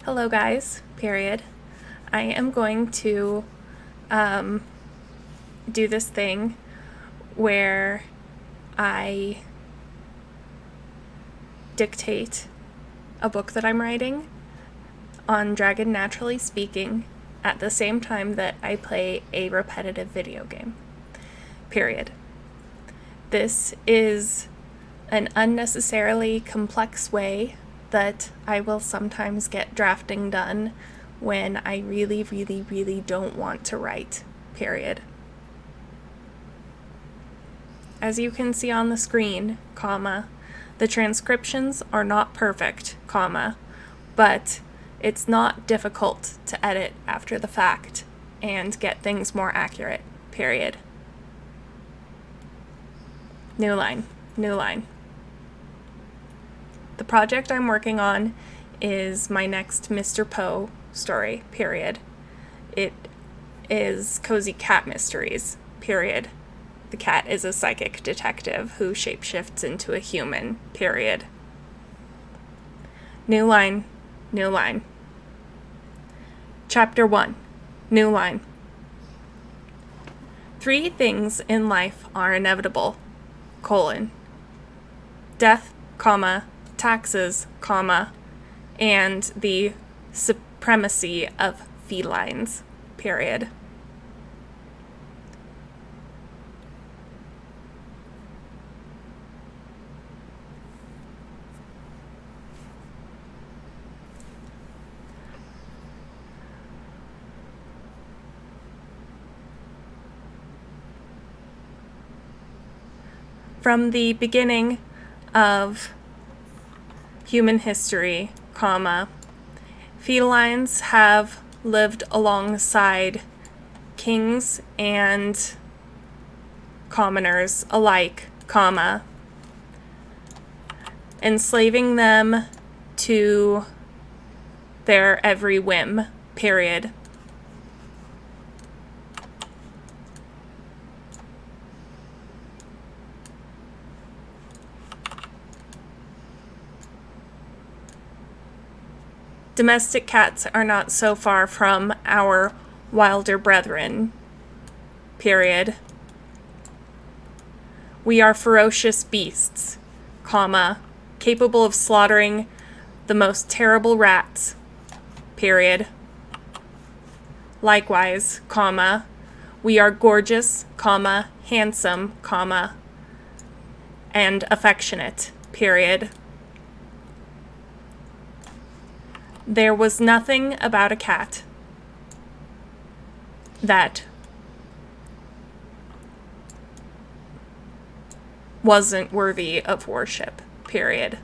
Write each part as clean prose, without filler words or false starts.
Hello guys, period. I am going to do this thing where I dictate a book that I'm writing on Dragon Naturally Speaking at the same time that I play a repetitive video game. Period. This is an unnecessarily complex way that I will sometimes get drafting done when I really don't want to write, period. As you can see on the screen, the transcriptions are not perfect, but it's not difficult to edit after the fact and get things more accurate, period. New line. The project I'm working on is my next Mr. Poe story, period. It is Cozy Cat Mysteries, period. The cat is a psychic detective who shapeshifts into a human, period. New line. Chapter 1. New line. 3 things in life are inevitable, : death, taxes, and the supremacy of felines, period. From the beginning of human history, felines have lived alongside kings and commoners alike, enslaving them to their every whim, period. Domestic cats are not so far from our wilder brethren, period. We are ferocious beasts, capable of slaughtering the most terrible rats, period. Likewise, we are gorgeous, handsome, and affectionate, period. There was nothing about a cat that wasn't worthy of worship, period.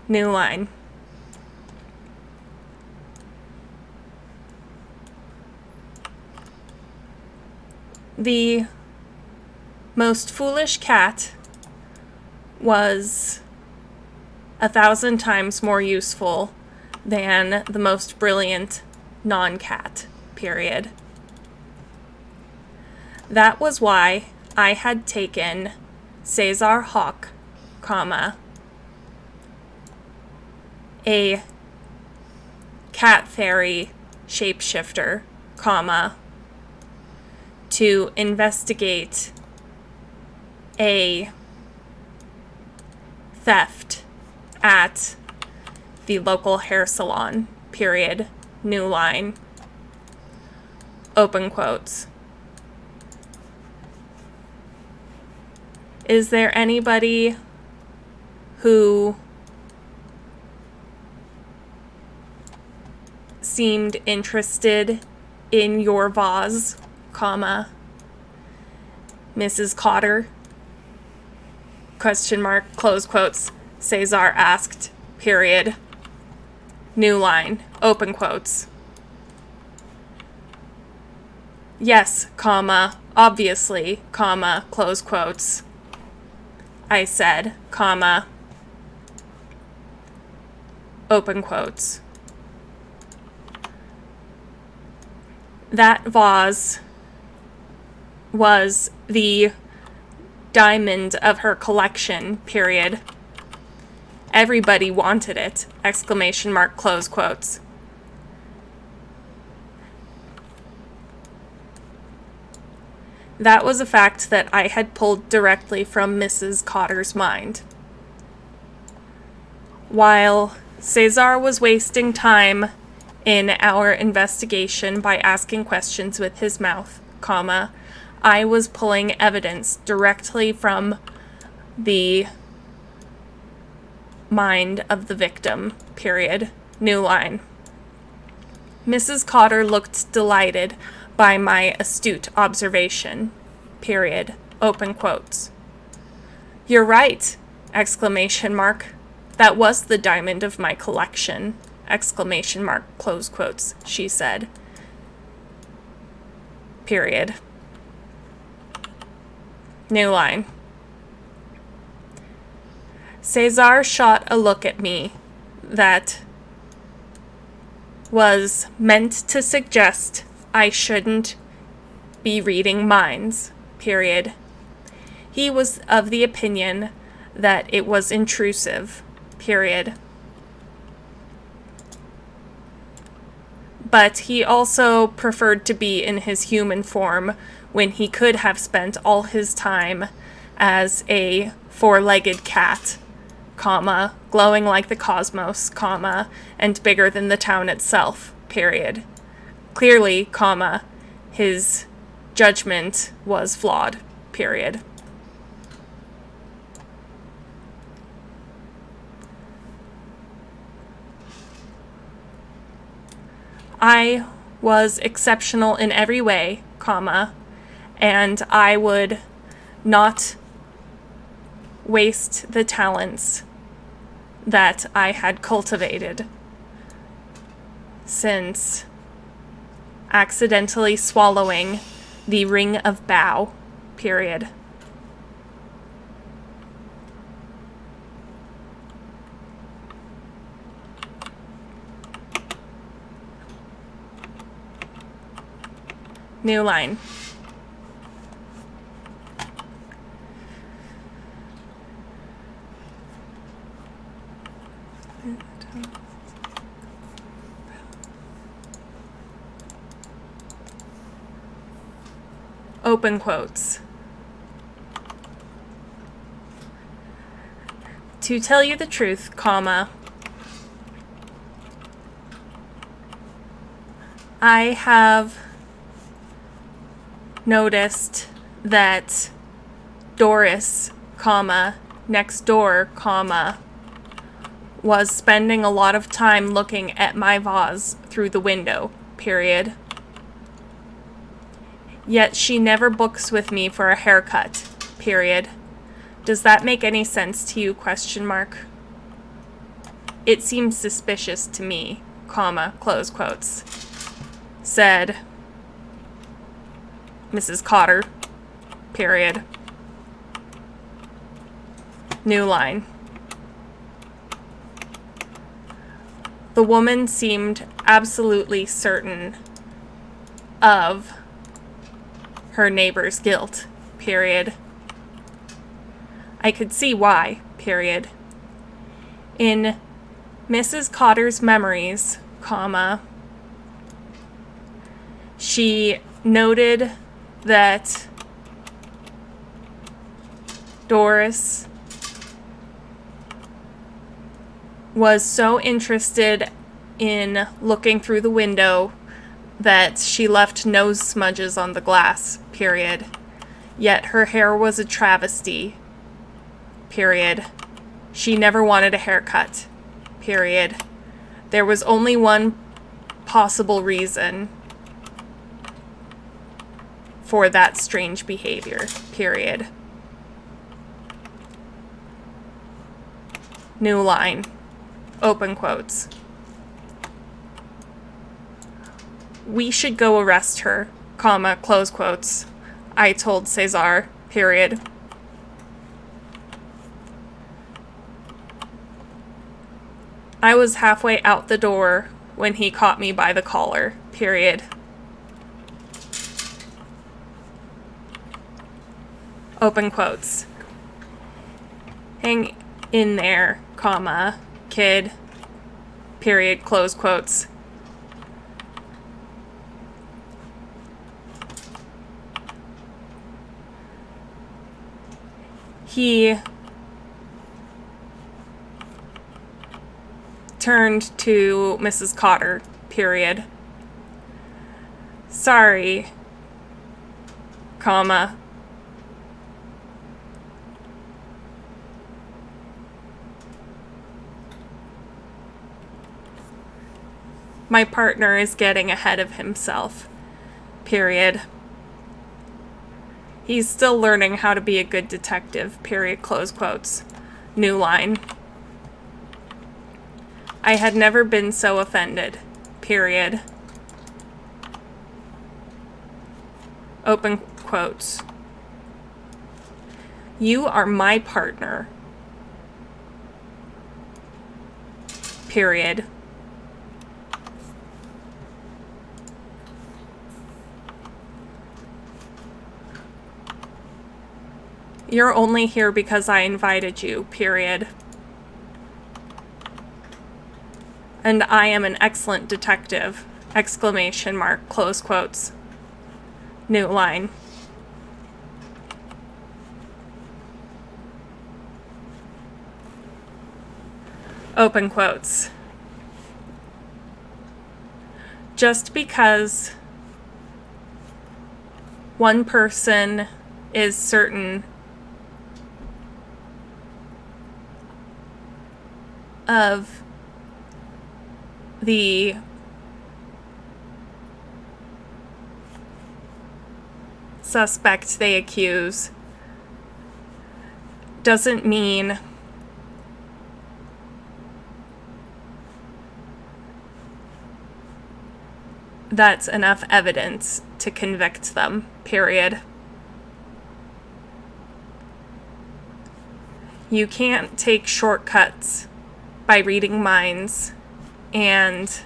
New line. The most foolish cat was 1,000 times more useful than the most brilliant non-cat, period. That was why I had taken Cesar Hawk, a cat fairy shapeshifter, to investigate a theft at the local hair salon, period. New line. Open quotes. Is there anybody who seemed interested in your vase, Mrs. Cotter? Question mark, close quotes, Cesar asked, period. New line, open quotes. Yes, obviously, close quotes. I said, open quotes. That vase was the diamond of her collection, period. Everybody wanted it, exclamation mark, close quotes. That was a fact that I had pulled directly from Mrs. Cotter's mind. While Cesar was wasting time in our investigation by asking questions with his mouth, comma, I was pulling evidence directly from the mind of the victim, period. New line. Mrs. Cotter looked delighted by my astute observation, period. Open quotes. You're right, exclamation mark. That was the diamond of my collection, exclamation mark, close quotes, she said. Period. New line. Cesar shot a look at me that was meant to suggest I shouldn't be reading minds, period. He was of the opinion that it was intrusive, period. But he also preferred to be in his human form when he could have spent all his time as a four-legged cat, comma, glowing like the cosmos, comma, and bigger than the town itself, period. Clearly, comma, his judgment was flawed, period. I was exceptional in every way, comma, and I would not waste the talents that I had cultivated since accidentally swallowing the ring of Bow, period. New line. Open quotes. To tell you the truth, comma, I have noticed that Doris, comma, next door, comma, was spending a lot of time looking at my vase through the window, period. Yet she never books with me for a haircut, period. Does that make any sense to you, question mark? It seems suspicious to me, comma, close quotes, said Mrs. Cotter, period. New line. The woman seemed absolutely certain of her neighbor's guilt, period. I could see why, period. In Mrs. Cotter's memories, comma, she noted that Doris was so interested in looking through the window that she left nose smudges on the glass, period. Yet her hair was a travesty, period. She never wanted a haircut, period. There was only one possible reason for that strange behavior, period. New line. Open quotes. We should go arrest her, comma, close quotes, I told Cesar, period. I was halfway out the door when he caught me by the collar, period. open quotes. Hang in there, comma, kid, period, close quotes. He turned to Mrs. Cotter, period. Sorry, comma. My partner is getting ahead of himself, period. He's still learning how to be a good detective, period, close quotes. New line. I had never been so offended, period. Open quotes. You are my partner, period. You're only here because I invited you, period. And I am an excellent detective, exclamation mark, close quotes. New line. Open quotes. Just because one person is certain of the suspect they accuse doesn't mean that's enough evidence to convict them, period. You can't take shortcuts by reading minds and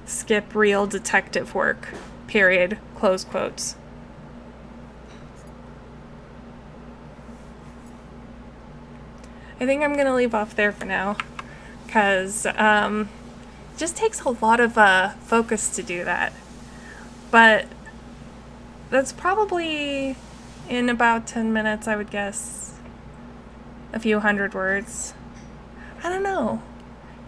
skip real detective work, period, close quotes. I think I'm going to leave off there for now, because it just takes a lot of focus to do that. But that's probably in about 10 minutes, I would guess. A few hundred words. I don't know.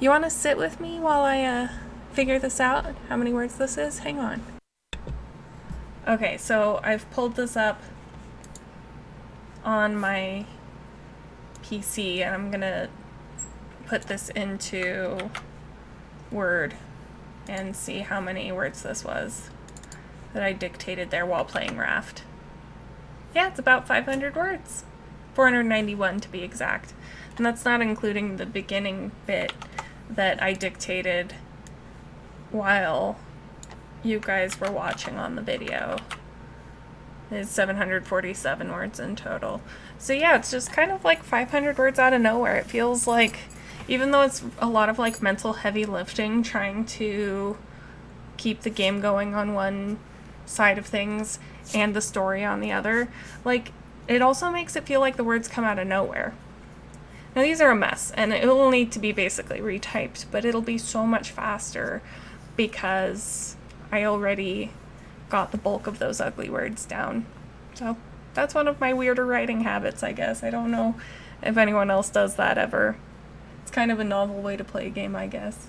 You want to sit with me while I figure this out? How many words this is? Hang on. Okay, so I've pulled this up on my PC, and I'm gonna put this into Word and see how many words this was that I dictated there while playing Raft. Yeah, it's about 500 words. 491 to be exact. And that's not including the beginning bit that I dictated while you guys were watching on the video. It's 747 words in total. So yeah, it's just kind of like 500 words out of nowhere. It feels like, even though it's a lot of like mental heavy lifting, trying to keep the game going on one side of things and the story on the other, like, it also makes it feel like the words come out of nowhere. Now these are a mess, and it will need to be basically retyped, but it'll be so much faster because I already got the bulk of those ugly words down. So that's one of my weirder writing habits, I guess. I don't know if anyone else does that ever. It's kind of a novel way to play a game, I guess.